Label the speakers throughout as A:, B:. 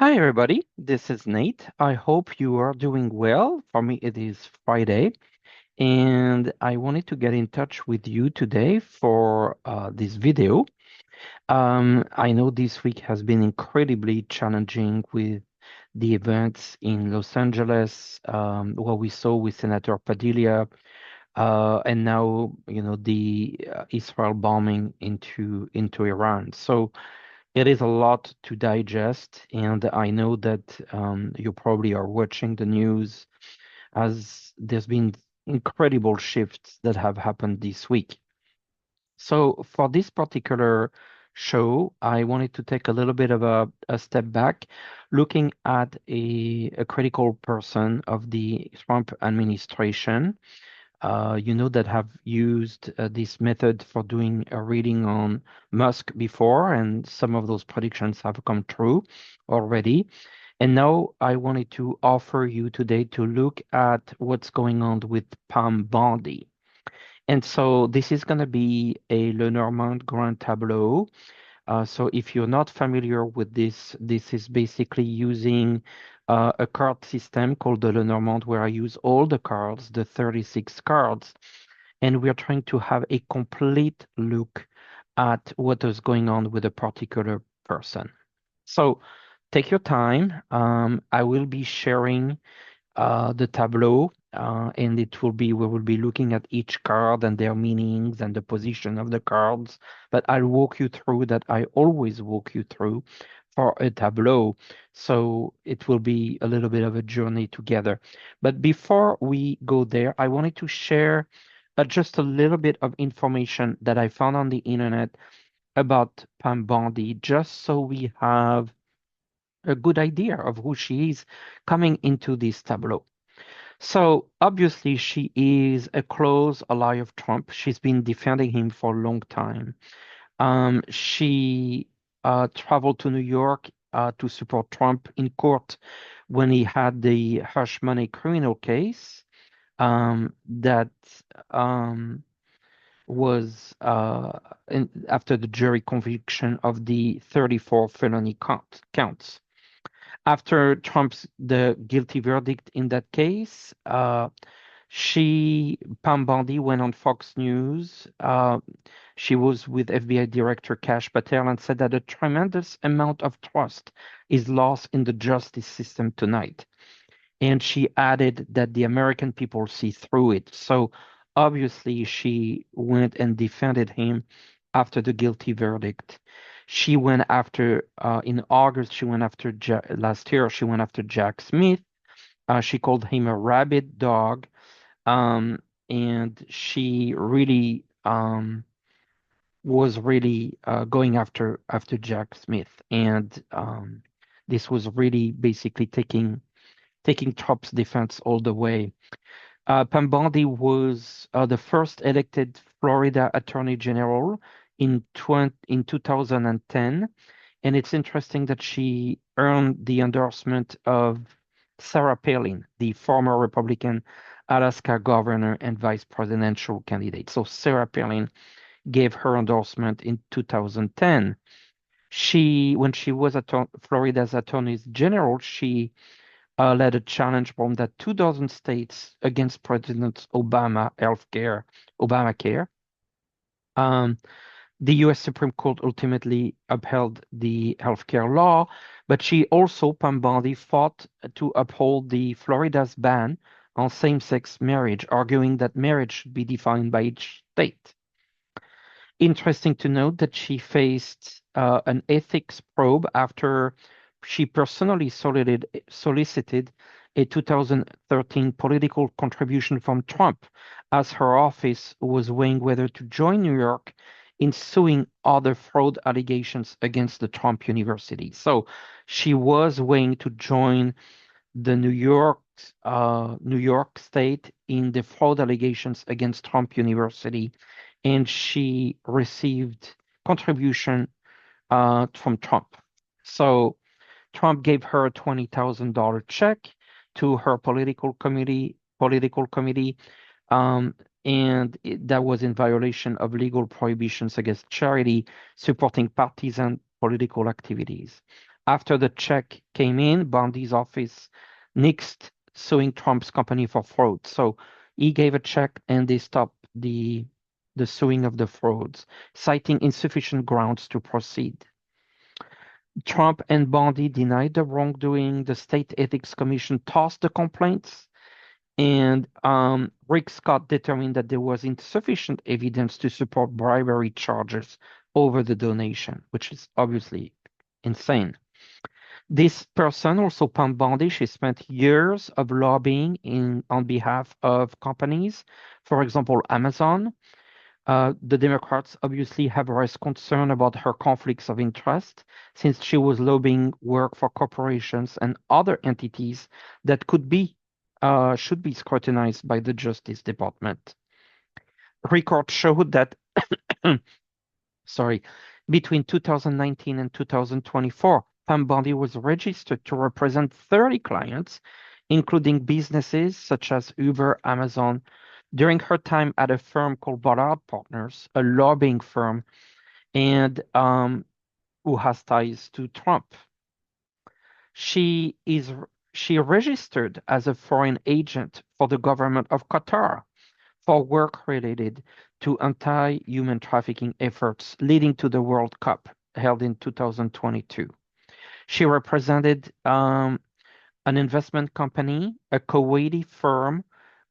A: Hi, everybody. This is Nate. I hope you are doing well. For me, it is Friday, and I wanted to get in touch with you today for this video. I know this week has been incredibly challenging with the events in Los Angeles, what we saw with Senator Padilla, and now, the Israel bombing into Iran. So it is a lot to digest, and I know that you probably are watching the news as there's been incredible shifts that have happened this week. So for this particular show, I wanted to take a little bit of a step back, looking at a critical person of the Trump administration, that have used this method for doing a reading on Musk before, and some of those predictions have come true already. And now I wanted to offer you today to look at what's going on with Pam Bondi. And so this is going to be a Lenormand Grand Tableau. So if you're not familiar with this, this is basically using a card system called the Lenormand, where I use all the cards, the 36 cards, and we're trying to have a complete look at what is going on with a particular person. So take your time. I will be sharing the Tableau, and we will be looking at each card and their meanings and the position of the cards. But I'll walk you through that. I always walk you through for a Tableau, so it will be a little bit of a journey together. But before we go there, I wanted to share just a little bit of information that I found on the internet about Pam Bondi, just so we have a good idea of who she is coming into this Tableau. So obviously, she is a close ally of Trump. She's been defending him for a long time. She traveled to New York to support Trump in court when he had the hush money criminal case that um, was after the jury conviction of the 34 felony counts. After Trump's the guilty verdict in that case, Pam Bondi went on Fox News. She was with FBI Director Kash Patel and said that a tremendous amount of trust is lost in the justice system tonight. And she added that the American people see through it. So obviously, she went and defended him after the guilty verdict. She went after, in August, last year, she went after Jack Smith. She called him a rabid dog. Um, and she really was really going after Jack Smith. And this was really basically taking Trump's defense all the way. Pam Bondi was the first elected Florida Attorney General in 2010, and it's interesting that she earned the endorsement of Sarah Palin, the former Republican Alaska governor and vice presidential candidate. So Sarah Palin gave her endorsement in 2010. When she was Florida's Attorney General, she led a challenge from that 2 dozen states against President Obamacare. Um, the U.S. Supreme Court ultimately upheld the healthcare law, but Pam Bondi, fought to uphold the Florida's ban on same-sex marriage, arguing that marriage should be defined by each state. Interesting to note that she faced an ethics probe after she personally solicited a 2013 political contribution from Trump, as her office was weighing whether to join New York in suing other fraud allegations against the Trump University. So she was weighing to join the New York State in the fraud allegations against Trump University, and she received contribution from Trump. So Trump gave her a $20,000 check to her political committee, um, and that was in violation of legal prohibitions against charity supporting partisan political activities. After the check came in, Bondi's office nixed suing Trump's company for fraud. So he gave a check and they stopped the suing of the frauds, citing insufficient grounds to proceed. Trump and Bondi denied the wrongdoing. The State Ethics Commission tossed the complaints, and Rick Scott determined that there was insufficient evidence to support bribery charges over the donation, which is obviously insane. This person, also Pam Bondi, she spent years of lobbying on behalf of companies, for example, Amazon. The Democrats obviously have raised concern about her conflicts of interest since she was lobbying work for corporations and other entities that should be scrutinized by the Justice Department. Records showed that, sorry, between 2019 and 2024, Pam Bondi was registered to represent 30 clients, including businesses such as Uber, Amazon, during her time at a firm called Ballard Partners, a lobbying firm, and who has ties to Trump. She is she registered as a foreign agent for the government of Qatar for work related to anti-human trafficking efforts leading to the World Cup held in 2022. She represented an investment company, a Kuwaiti firm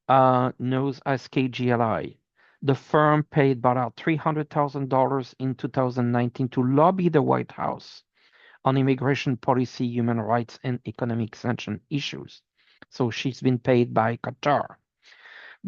A: known as KGLI. The firm paid about $300,000 in 2019 to lobby the White House on immigration policy, human rights, and economic sanction issues. So she's been paid by Qatar.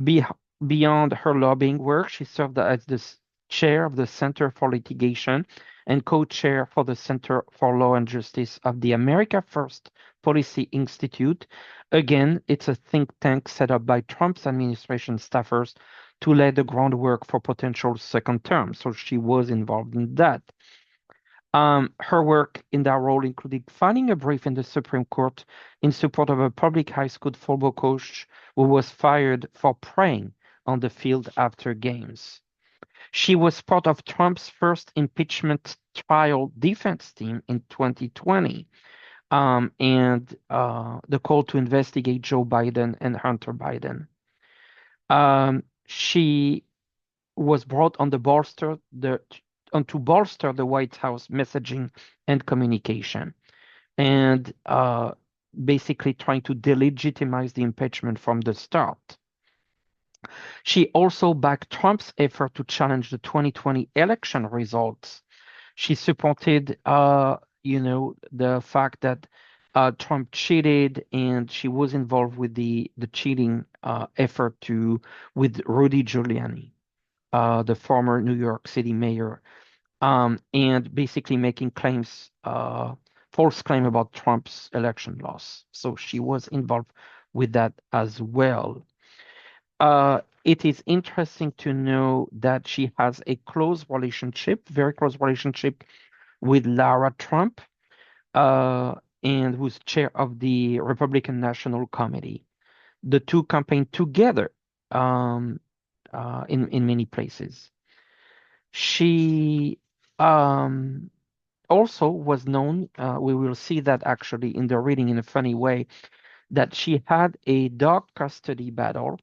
A: Be Beyond her lobbying work, she served as the chair of the Center for Litigation and co-chair for the Center for Law and Justice of the America First Policy Institute. Again, it's a think tank set up by Trump's administration staffers to lay the groundwork for potential second term. So she was involved in that. Her work in that role included filing a brief in the Supreme Court in support of a public high school football coach who was fired for praying on the field after games. She was part of Trump's first impeachment trial defense team in 2020, and the call to investigate Joe Biden and Hunter Biden. She was brought on to bolster the White House messaging and communication, and basically trying to delegitimize the impeachment from the start. She also backed Trump's effort to challenge the 2020 election results. She supported, the fact that Trump cheated, and she was involved with the cheating effort with Rudy Giuliani, the former New York City mayor, and basically making false claim about Trump's election loss. So she was involved with that as well. It is interesting to know that she has a very close relationship with Lara Trump, and who's chair of the Republican National Committee. The two campaigned together in many places. She also was known, we will see that actually in the reading in a funny way, that she had a dog custody battle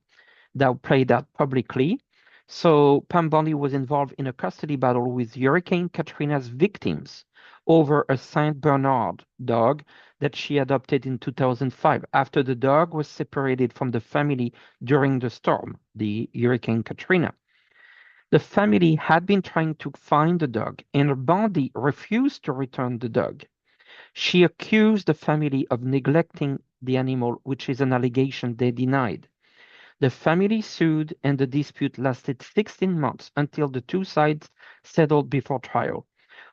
A: that played out publicly. So Pam Bondi was involved in a custody battle with Hurricane Katrina's victims over a Saint Bernard dog that she adopted in 2005 after the dog was separated from the family during the storm, the Hurricane Katrina. The family had been trying to find the dog, and Bondi refused to return the dog. She accused the family of neglecting the animal, which is an allegation they denied. The family sued, and the dispute lasted 16 months until the two sides settled before trial.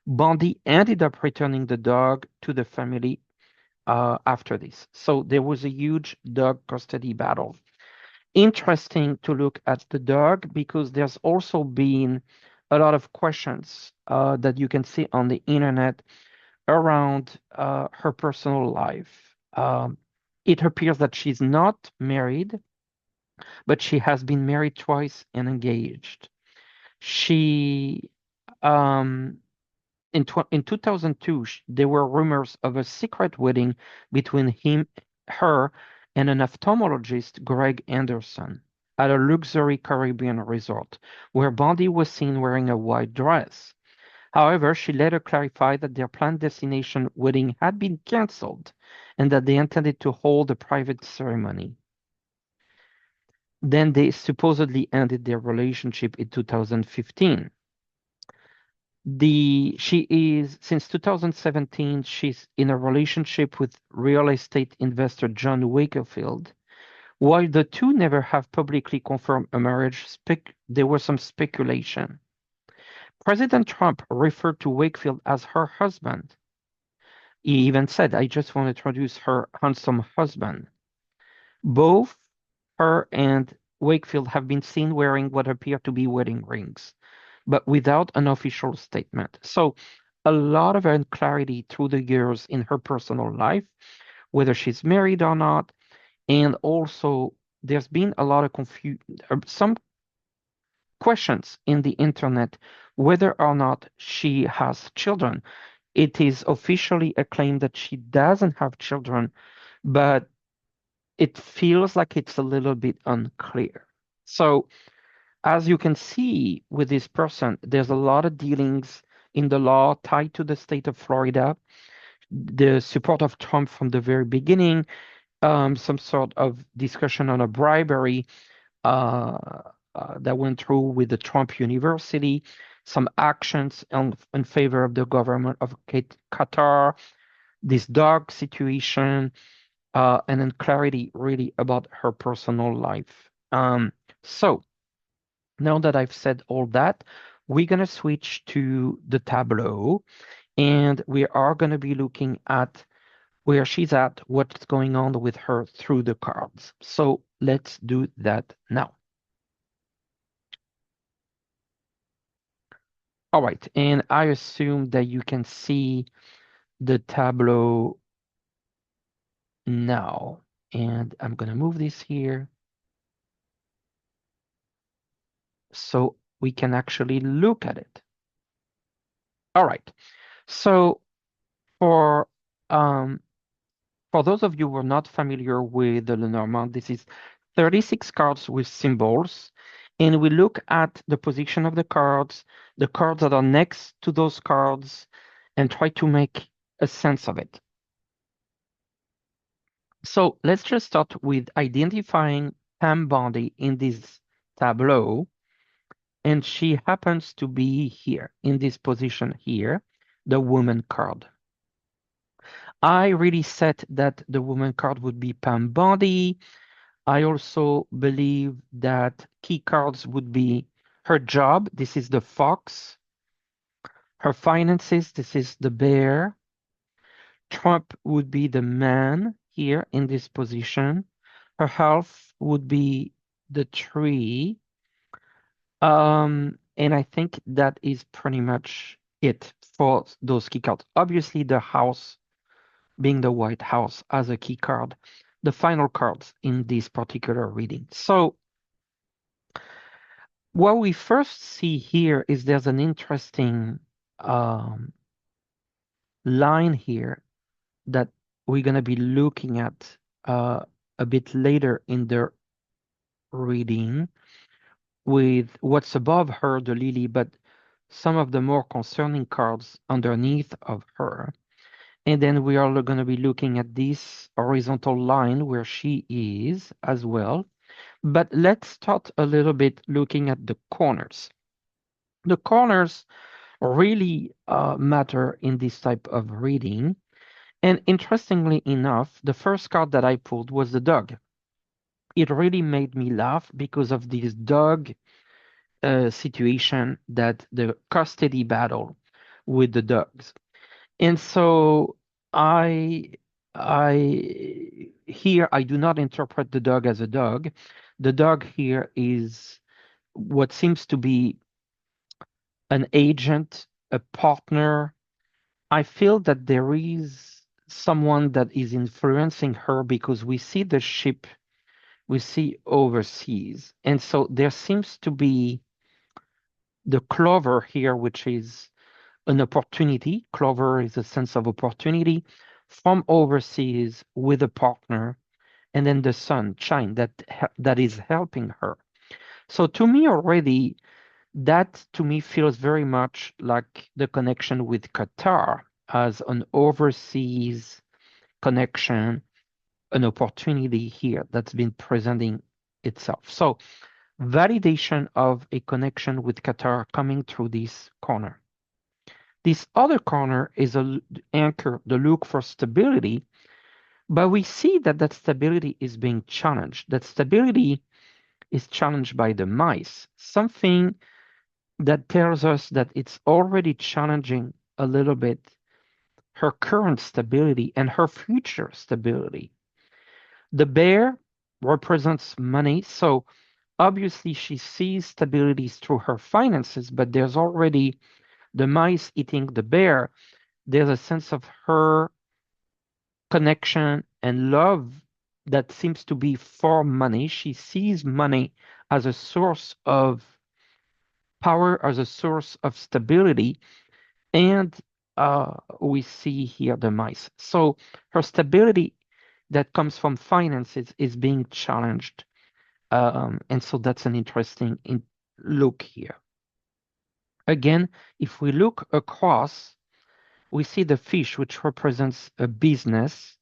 A: Bondi ended up returning the dog to the family after this. So there was a huge dog custody battle. Interesting to look at the dog because there's also been a lot of questions that you can see on the internet around her personal life. It appears that she's not married, but she has been married twice and engaged. She, um, in 2002, there were rumors of a secret wedding between her, and an ophthalmologist, Greg Anderson, at a luxury Caribbean resort, where Bondi was seen wearing a white dress. However, she later clarified that their planned destination wedding had been canceled and that they intended to hold a private ceremony. Then they supposedly ended their relationship in 2015. Since 2017, she's in a relationship with real estate investor John Wakefield. While the two never have publicly confirmed a marriage, there was some speculation. President Trump referred to Wakefield as her husband. He even said, "I just want to introduce her handsome husband." Both her and Wakefield have been seen wearing what appear to be wedding rings, but without an official statement. So a lot of unclarity through the years in her personal life, whether she's married or not. And also there's been a lot of some questions in the internet whether or not she has children. It is officially acclaimed that she doesn't have children, but it feels like it's a little bit unclear. So as you can see with this person, there's a lot of dealings in the law tied to the state of Florida, the support of Trump from the very beginning, some sort of discussion on a bribery that went through with the Trump University, some actions in favor of the government of Qatar, this dog situation, and then clarity really about her personal life. So now that I've said all that, we're going to switch to the Tableau, and we are going to be looking at where she's at, what's going on with her through the cards. So let's do that now. All right, and I assume that you can see the Tableau now. And I'm going to move this here so we can actually look at it. All right, so for those of you who are not familiar with the Lenormand, this is 36 cards with symbols, and we look at the position of the cards that are next to those cards, and try to make a sense of it. So let's just start with identifying Pam Bondi in this tableau, and she happens to be here in this position here, the woman card. I really said that the woman card would be Pam Bondi. I also believe that key cards would be her job. This is the fox. Her finances. This is the bear. Trump would be the man here in this position. Her health would be the tree. And I think that is pretty much it for those key cards. Obviously, the house being the White House as a key card, the final cards in this particular reading. So what we first see here is there's an interesting line here that we're going to be looking at a bit later in the reading with what's above her, the lily, but some of the more concerning cards underneath of her. And then we are going to be looking at this horizontal line where she is as well. But let's start a little bit looking at the corners. The corners really matter in this type of reading. And interestingly enough, the first card that I pulled was the dog. It really made me laugh because of this dog situation, that the custody battle with the dogs. And so I here I do not interpret the dog as a dog. The dog here is what seems to be an agent, a partner. I feel that there is someone that is influencing her because we see the ship, we see overseas. And so there seems to be the clover here, which is an opportunity. Clover is a sense of opportunity from overseas with a partner, and then the sunshine that is helping her. So to me already, that to me feels very much like the connection with Qatar as an overseas connection, an opportunity here that's been presenting itself. So validation of a connection with Qatar coming through this corner. This other corner is a anchor, the look for stability, but we see that that stability is being challenged. That stability is challenged by the mice, something that tells us that it's already challenging a little bit her current stability and her future stability. The bear represents money, so obviously she sees stability through her finances, but there's already the mice eating the bear. There's a sense of her connection and love that seems to be for money. She sees money as a source of power, as a source of stability, and we see here the mice. So her stability that comes from finances is being challenged. And so that's an interesting look here. Again, if we look across, we see the fish, which represents a business,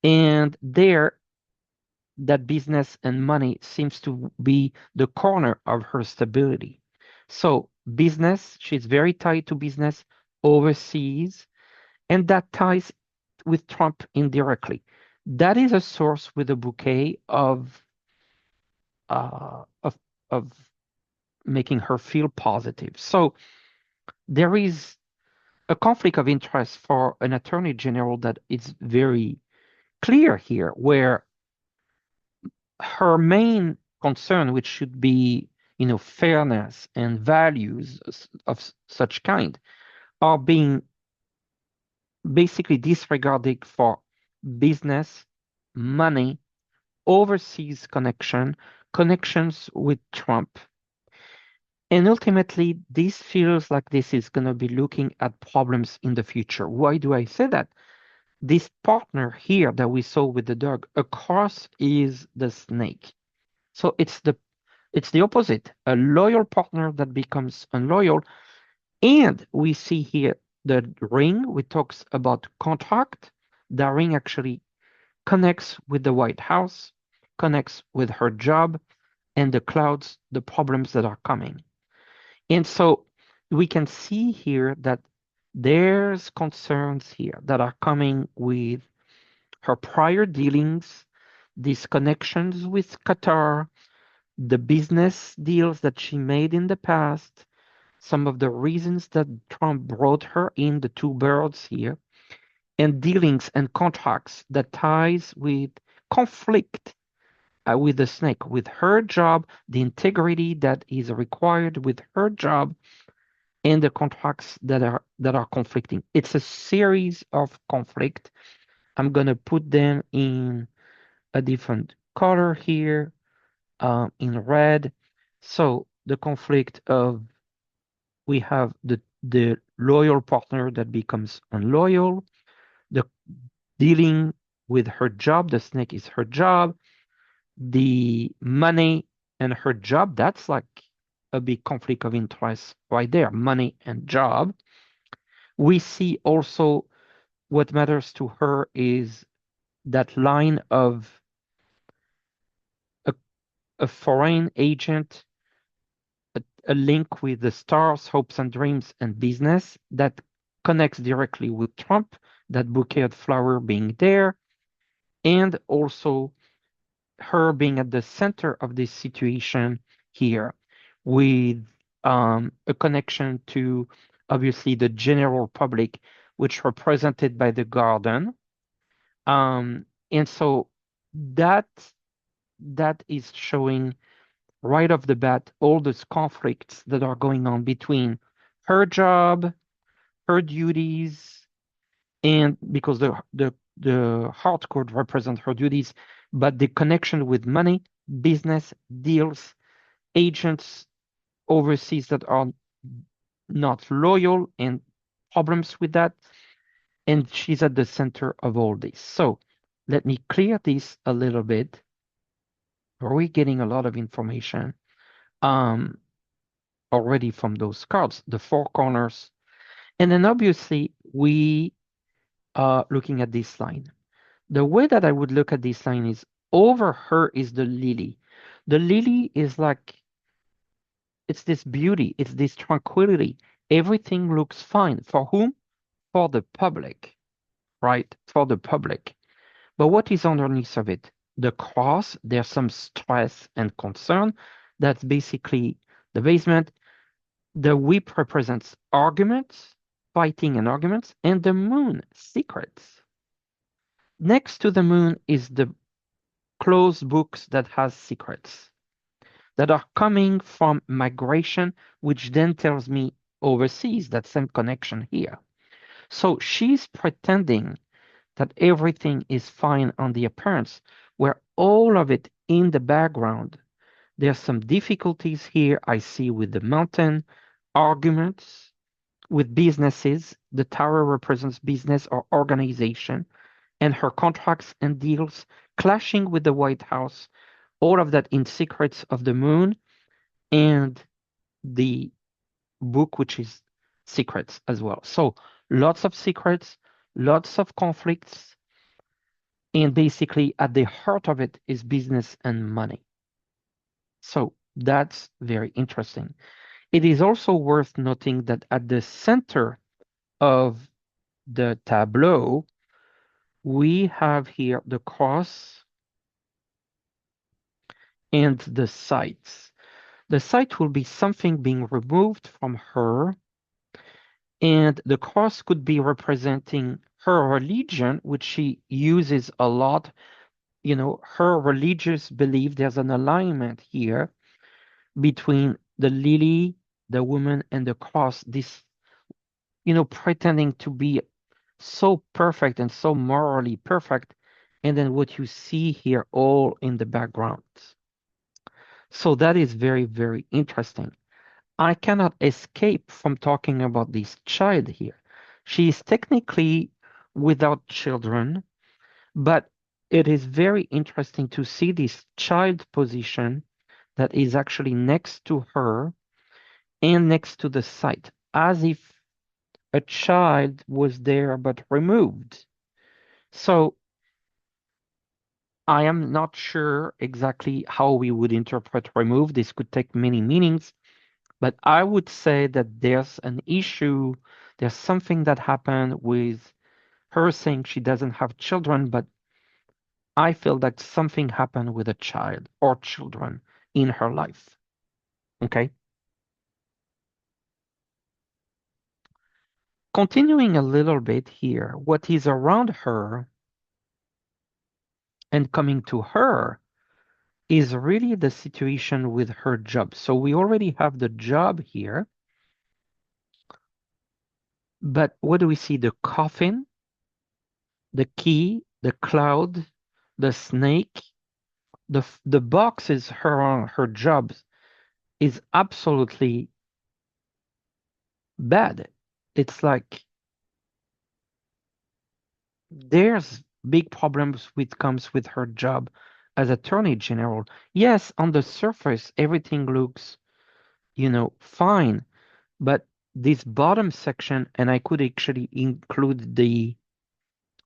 A: and there, that business and money seems to be the corner of her stability. So business, she's very tied to business overseas, and that ties with Trump indirectly. That is a source with a bouquet uh, of of making her feel positive. So there is a conflict of interest for an attorney general that is very clear here, where her main concern, which should be, fairness and values of such kind, are being basically disregarded for business, money, overseas connections with Trump. And ultimately, this feels like this is going to be looking at problems in the future. Why do I say that? This partner here that we saw with the dog across is the snake. So it's the opposite, a loyal partner that becomes unloyal. And we see here the ring, we talks about contract. The ring actually connects with the White House, connects with her job, and the clouds, the problems that are coming. And so we can see here that there's concerns here that are coming with her prior dealings, these connections with Qatar, the business deals that she made in the past, some of the reasons that Trump brought her in, the two birds here, and dealings and contracts that ties with conflict with the snake, with her job, the integrity that is required with her job, and the contracts that are conflicting. It's a series of conflict. I'm gonna put them in a different color here, in red. So the conflict of we have the loyal partner that becomes unloyal, the dealing with her job, the snake is her job, the money and her job, that's like a big conflict of interest right there, money and job. We see also what matters to her is that line of a, a foreign agent, a link with the stars, hopes and dreams, and business that connects directly with Trump, that bouquet of flower being there, and also her being at the center of this situation here with a connection to obviously the general public, which represented by the garden. And so that that is showing right off the bat all those conflicts that are going on between her job, her duties, and because the heart code represents her duties, but the connection with money, business, deals, agents overseas that are not loyal, and problems with that, and she's at the center of all this. So let me clear this a little bit. We're getting a lot of information um, already from those cards, the four corners. And then obviously we are looking at this line. The way that I would look at this line is over her is the lily. The lily is like, it's this beauty, it's this tranquility. Everything looks fine. For whom? For the public, right? For the public. But what is underneath of it? The cross, there's some stress and concern. That's basically the basement. The whip represents arguments, fighting and arguments, and the moon, secrets. Next to the moon is the closed books that has secrets that are coming from migration, which then tells me overseas, that same connection here. So she's pretending that everything is fine on the appearance, where all of it in the background, there's some difficulties here I see with the mountain, arguments with businesses. The tower represents business or organization, and her contracts and deals clashing with the White House, all of that in Secrets of the Moon, and the book, which is Secrets as well. So lots of secrets, lots of conflicts, and basically at the heart of it is business and money. So that's very interesting. It is also worth noting that at the center of the tableau, we have here the cross and the sights. The sight will be something being removed from her, and the cross could be representing her religion, which she uses a lot. You know, her religious belief, there's an alignment here between the lily, the woman, and the cross. This, pretending to be so perfect and so morally perfect, and then what you see here all in the background. So that is very, very interesting. I cannot escape from talking about this child here. She is technically without children, but it is very interesting to see this child position that is actually next to her and next to the site, as if a child was there but removed. So I am not sure exactly how we would interpret remove. This could take many meanings, but I would say that there's an issue, there's something that happened with her saying she doesn't have children, but I feel that something happened with a child or children in her life. Okay. Continuing a little bit here, what is around her and coming to her is really the situation with her job. So we already have the job here, but what do we see? The coffin, the key, the cloud, the snake, the boxes her job is absolutely bad. It's like there's big problems with comes with her job as attorney general. Yes, on the surface everything looks, fine, but this bottom section, and I could actually include the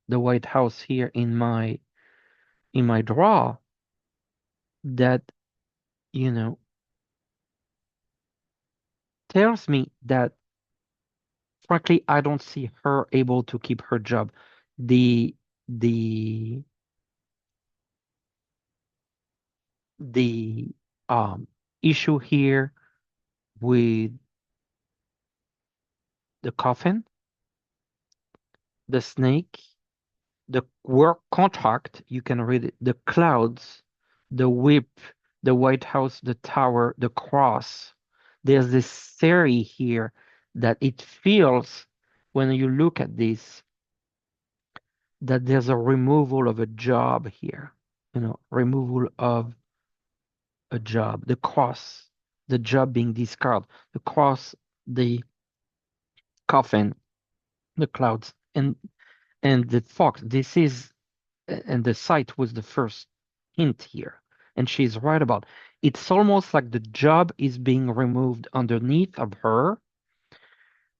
A: White House here in my draw, that you know tells me that frankly I don't see her able to keep her job. The the the issue here with the coffin, the snake, the work contract, you can read it, the clouds, the whip, the White House, the tower, the cross. There's this theory here that it feels when you look at this that there's a removal of a job here, removal of a job, the cross, the job being discarded, the cross, the coffin. the clouds and the fox. This is and the site was the first hint here. And she's right about it's almost like the job is being removed underneath of her,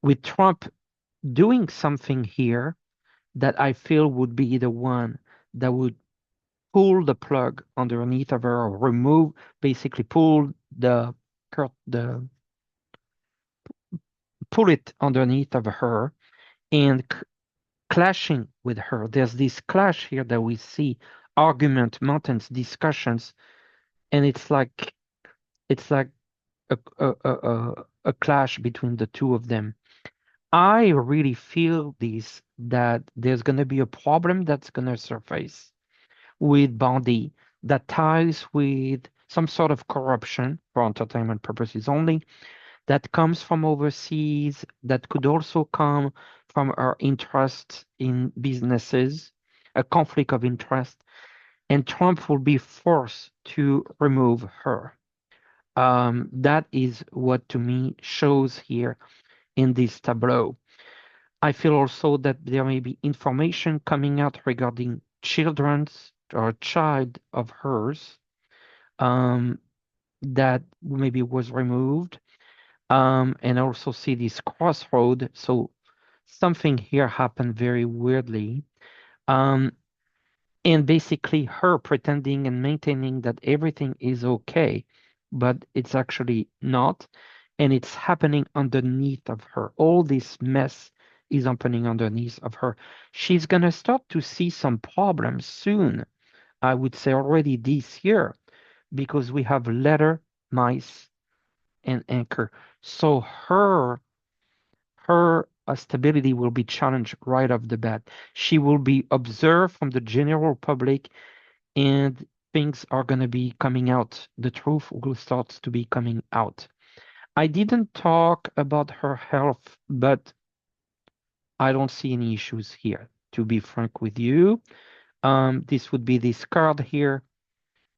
A: with Trump doing something here that I feel would be the one that would pull the plug underneath of her, or remove, basically pull the pull it underneath of her and clashing with her. There's this clash here that we see, argument, mountains, discussions, and it's like a clash between the two of them. I really feel this, that there's going to be a problem that's going to surface with Bondi that ties with some sort of corruption for entertainment purposes only, that comes from overseas, that could also come from our interest in businesses, a conflict of interest, and Trump will be forced to remove her. That is what to me shows here in this tableau. I feel also that there may be information coming out regarding children's or a child of hers, um, that maybe was removed. And I also see this crossroad. So something here happened very weirdly. Um, and basically her pretending and maintaining that everything is okay, but it's actually not. And it's happening underneath of her. All this mess is happening underneath of her. She's going to start to see some problems soon. I would say already this year, because we have letter, mice, and anchor. So her stability will be challenged right off the bat. She will be observed from the general public, and things are going to be coming out. The truth will start to be coming out. I didn't talk about her health, but I don't see any issues here, to be frank with you. This would be this card here.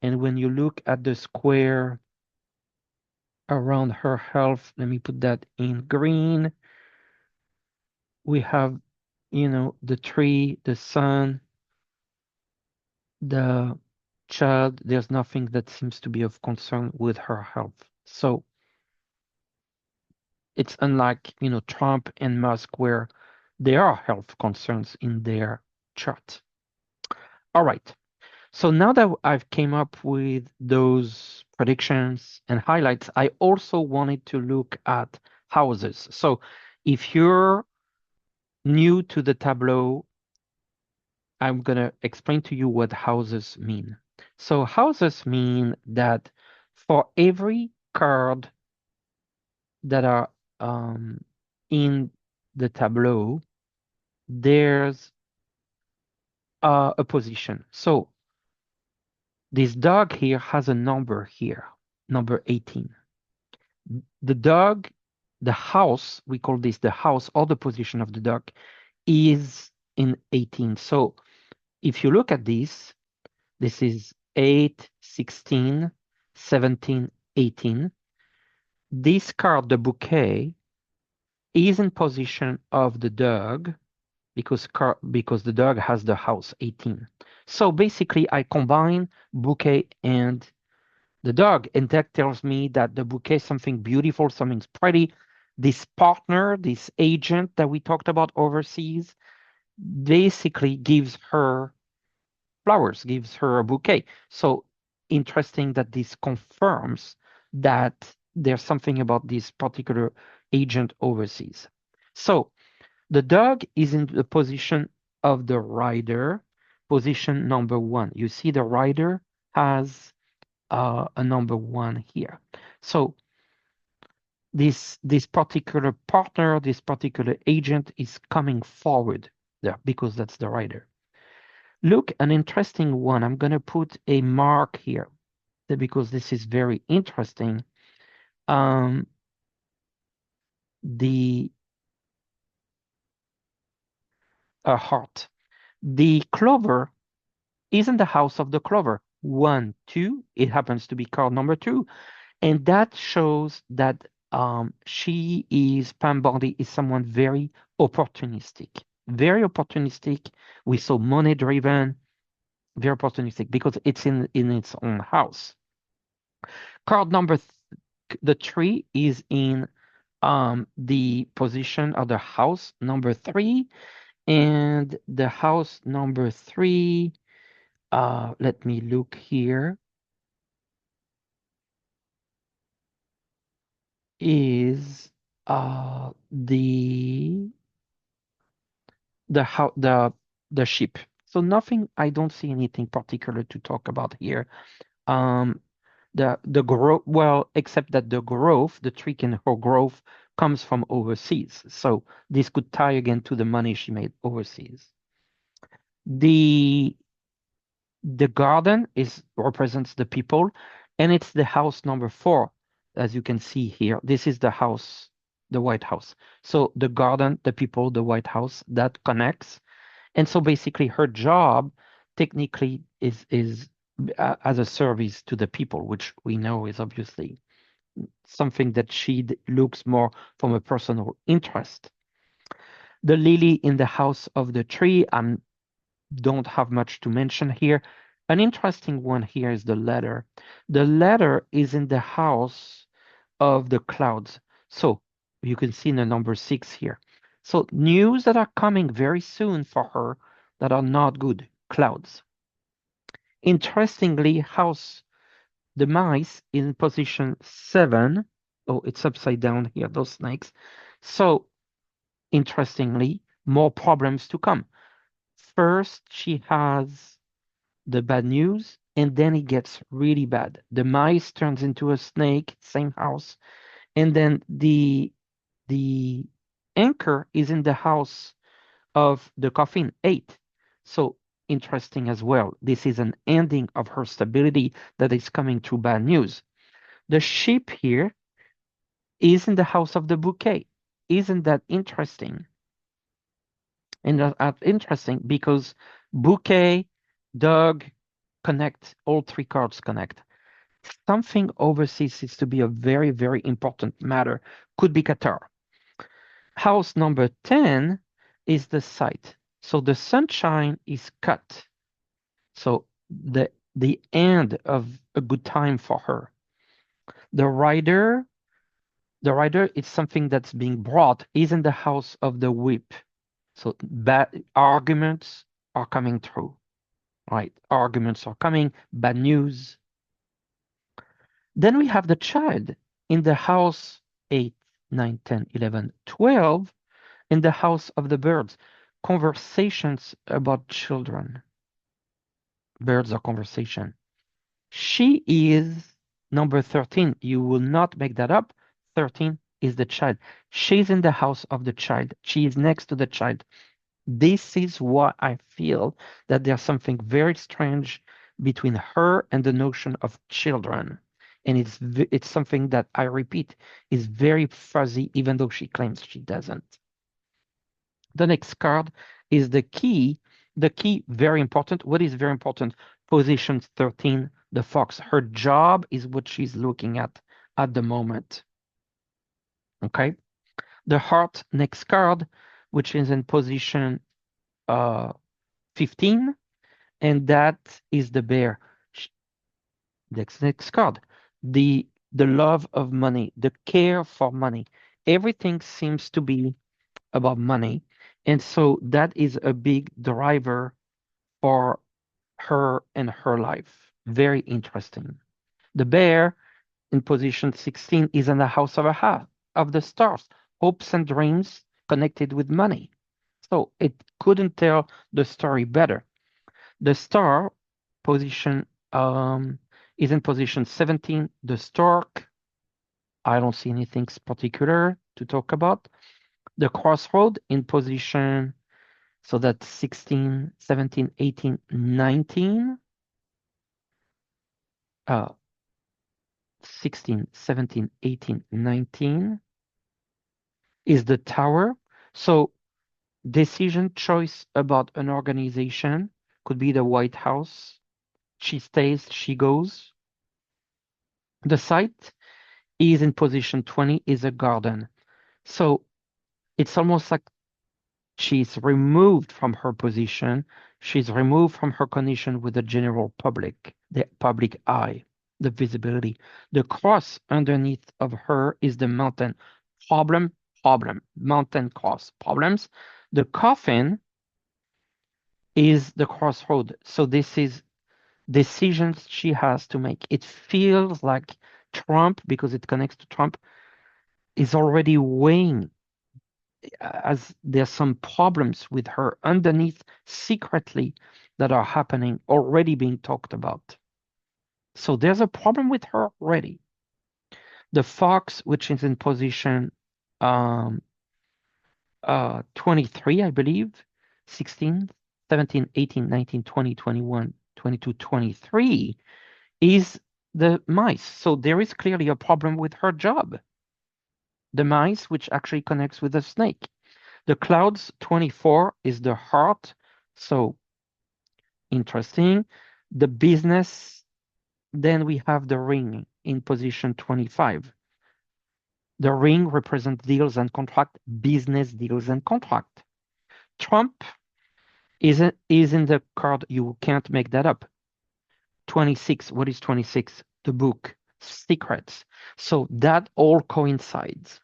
A: And when you look at the square around her health, let me put that in green. We have, the tree, the sun, the child. There's nothing that seems to be of concern with her health. So it's unlike, Trump and Musk, where there are health concerns in their chart. All right. So now that I've came up with those predictions and highlights, I also wanted to look at houses. So if you're new to the Tableau, I'm going to explain to you what houses mean. So houses mean that for every card that are in the Tableau, there's a position. So this dog here has a number here, number 18. The dog, the house, we call this the house, or the position of the dog, is in 18. So if you look at this is 8, 16, 17, 18. This card, the bouquet, is in position of the dog, because the dog has the house 18. So basically, I combine bouquet and the dog, and that tells me that the bouquet is something beautiful, something's pretty. This partner, this agent that we talked about overseas, basically gives her flowers, gives her a bouquet. So interesting that this confirms that there's something about this particular agent overseas. So the dog is in the position of the rider, position number 1. You see the rider has a number 1 here. So this particular partner, this particular agent is coming forward there because that's the rider. Look, an interesting one. I'm going to put a mark here because this is very interesting. The heart. The clover is in the house of the clover. 1, 2. It happens to be card number 2. And that shows that she is, Pam Bondi is someone very opportunistic, very opportunistic. We saw money driven, very opportunistic because it's in its own house. Card number the tree is in the position of the house number 3, and the house number 3, let me look here, is the how the sheep. So nothing, I don't see anything particular to talk about here. Um, the growth, well, except that the growth, the trick in her growth comes from overseas. So this could tie again to the money she made overseas. The the garden is represents the people, and it's the house number 4, as you can see here. This is the house, the White House. So the garden, the people, the White House, that connects. And so basically her job technically is as a service to the people, which we know is obviously something that she looks more from a personal interest. The lily in the house of the tree, I don't have much to mention here. An interesting one here is the letter. The letter is in the house of the clouds. So you can see the number 6 here. So news that are coming very soon for her that are not good, clouds. Interestingly, house the mice in position 7. Oh, it's upside down here, those snakes. So interestingly, more problems to come. First, she has the bad news, and then it gets really bad. The mice turns into a snake, same house, and then the anchor is in the house of the coffin 8. So interesting as well. This is an ending of her stability that is coming through bad news. The sheep here is in the house of the bouquet. Isn't that interesting? And that's interesting because bouquet, dog, connect, all 3 cards connect. Something overseas is to be a very, very important matter. Could be Qatar. House number 10 is the site. So the sunshine is cut. So the end of a good time for her. The rider is something that's being brought, is in the house of the whip. So bad arguments are coming through, right? Arguments are coming, bad news. Then we have the child in the house 8, 9, 10, 11, 12, in the house of the birds. Conversations about children. Birds are conversation. She is number 13. You will not make that up. 13 is the child. She's in the house of the child. She is next to the child. This is why I feel that there's something very strange between her and the notion of children. And it's something that, I repeat, is very fuzzy, even though she claims she doesn't. The next card is the key. The key, very important. What is very important? Position 13, the fox. Her job is what she's looking at the moment. Okay. The heart, next card, which is in position 15, and that is the bear. Next card, the love of money, the care for money. Everything seems to be about money, and so that is a big driver for her and her life. Very interesting. The bear in position 16 is in the house of a half of the stars, hopes and dreams connected with money. So it couldn't tell the story better. The star position is in position 17. The stork, I don't see anything particular to talk about. The crossroad in position, so that's 16, 17, 18, 19. 16, 17, 18, 19 is the tower. So decision choice about an organization could be the White House. She stays, she goes. The site is in position 20, is a garden. So it's almost like She's removed from her position. She's removed from her connection with the general public, the public eye, the visibility. The cross underneath of her is the mountain. Problem, problem, mountain cross, problems. The coffin is the crossroad. So this is decisions she has to make. It feels like Trump, because it connects to Trump, is already weighing as there's some problems with her underneath secretly that are happening, already being talked about. So there's a problem with her already. The fox, which is in position um, 23, I believe, 16, 17, 18, 19, 20, 21, 22, 23, is the mice. So there is clearly a problem with her job. The mice, which actually connects with the snake. The clouds, 24, is the heart. So interesting. The business, then we have the ring in position 25. The ring represents deals and contract, business deals and contract. Trump is in the card. You can't make that up. 26. What is 26? The book, secrets. So that all coincides.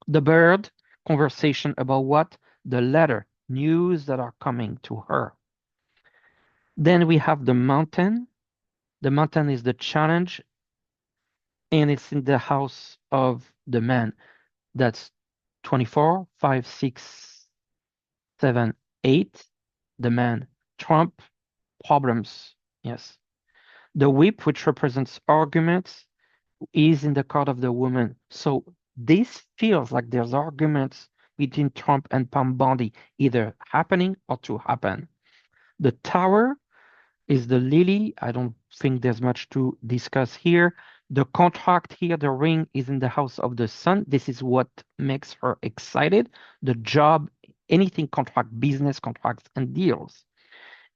A: The bird, conversation about what? The letter, news that are coming to her. Then we have the mountain. The mountain is the challenge, and it's in the house of the man. That's 24, 5, 6, 7, 8. The man. Trump, problems. Yes. The whip, which represents arguments, is in the card of the woman. So this feels like there's arguments between Trump and Bondi, either happening or to happen. The tower is the lily. I don't think there's much to discuss here. The contract here, the ring is in the house of the sun. This is what makes her excited. The job, anything contract, business contracts and deals.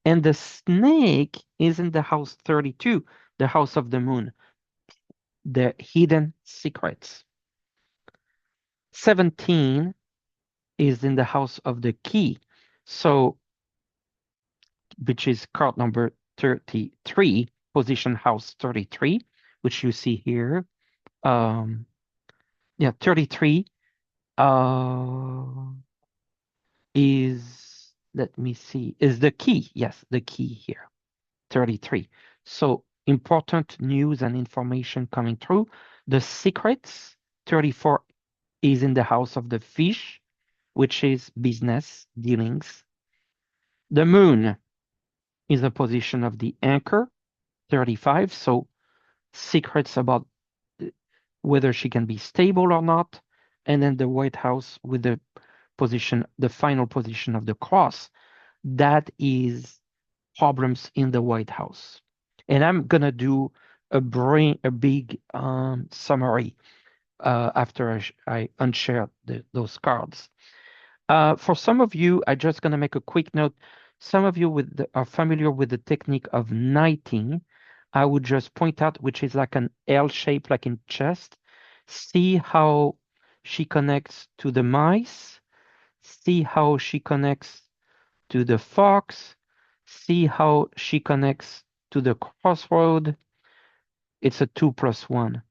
A: And the snake is in the house 32, the house of the moon, the hidden secrets. 17 is in the house of the key. So, which is card number 33, position house 33, which you see here. Yeah, 33 is, let me see, is the key. Yes, the key here, 33. So important news and information coming through. The secrets, 34 is in the house of the fish, which is business dealings. The moon is a position of the anchor, 35. So secrets about whether she can be stable or not. And then the White House with the position, the final position of the cross, that is problems in the White House. And I'm gonna do a big summary after I unshare those cards. For some of you, I'm just gonna make a quick note. Some of you are familiar with the technique of knighting. I would just point out, which is like an L shape, like in chest. See how she connects to the mice. See how she connects to the fox. See how she connects to the crossroad. It's a 2+1.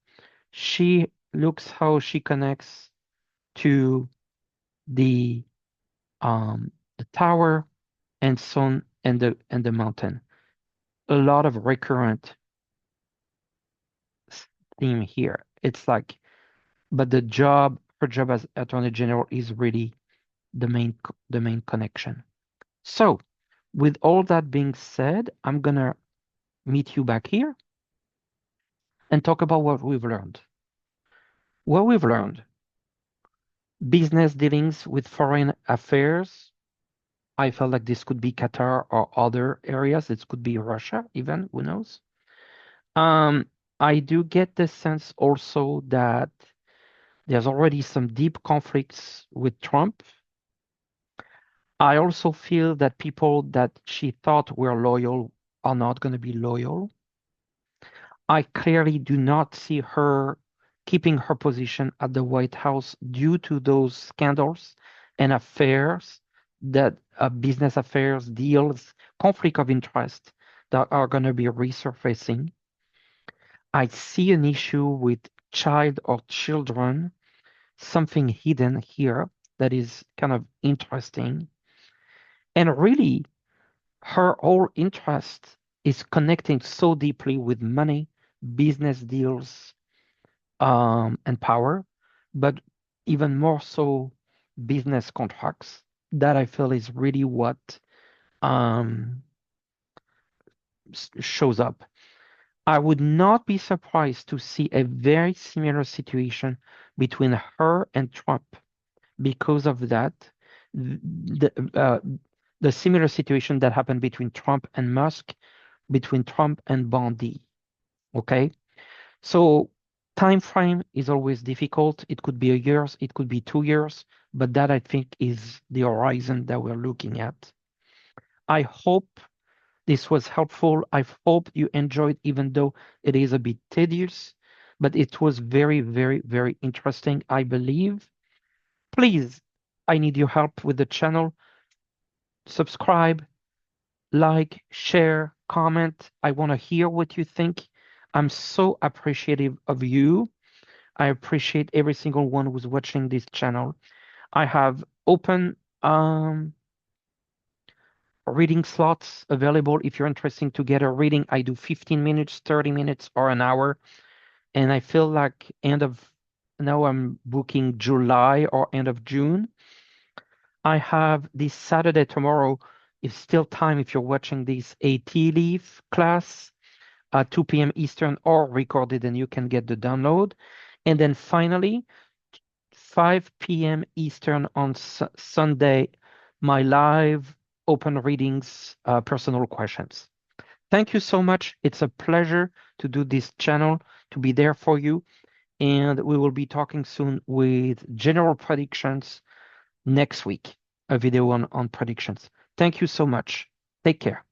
A: She looks how she connects to the tower and sun and the mountain. A lot of recurrent theme here. It's like, but her job as Attorney General is really the main connection. So, with all that being said, I'm gonna meet you back here and talk about what we've learned. What we've learned: business dealings with foreign affairs. I felt like this could be Qatar or other areas. It could be Russia, even, who knows? I do get the sense also that there's already some deep conflicts with Trump. I also feel that people that she thought were loyal are not going to be loyal. I clearly do not see her keeping her position at the White House due to those scandals and affairs that business affairs, deals, conflict of interest that are going to be resurfacing. I see an issue with child or children, something hidden here that is kind of interesting. And really, her whole interest is connecting so deeply with money, business deals, and power, but even more so business contracts. That I feel is really what um, shows up. I would not be surprised to see a very similar situation between her and Trump. Because of that, the similar situation that happened between Trump and Musk, between Trump and Bondi. Okay, so time frame is always difficult. It could be a year, it could be 2 years, but that I think is the horizon that we're looking at. I hope this was helpful. I hope you enjoyed, even though it is a bit tedious, but it was very, very, very interesting, I believe. Please, I need your help with the channel. Subscribe, like, share, comment. I want to hear what you think. I'm so appreciative of you. I appreciate every single one who's watching this channel. I have open reading slots available if you're interested to get a reading. I do 15 minutes, 30 minutes, or an hour. And I feel like now I'm booking July or end of June. I have this Saturday tomorrow, is still time if you're watching this, a tea leaf class at 2 p.m. Eastern or recorded, and you can get the download. And then finally, 5 p.m. Eastern on Sunday, my live open readings, personal questions. Thank you so much. It's a pleasure to do this channel, to be there for you. And we will be talking soon with general predictions next week, a video on predictions. Thank you so much. Take care.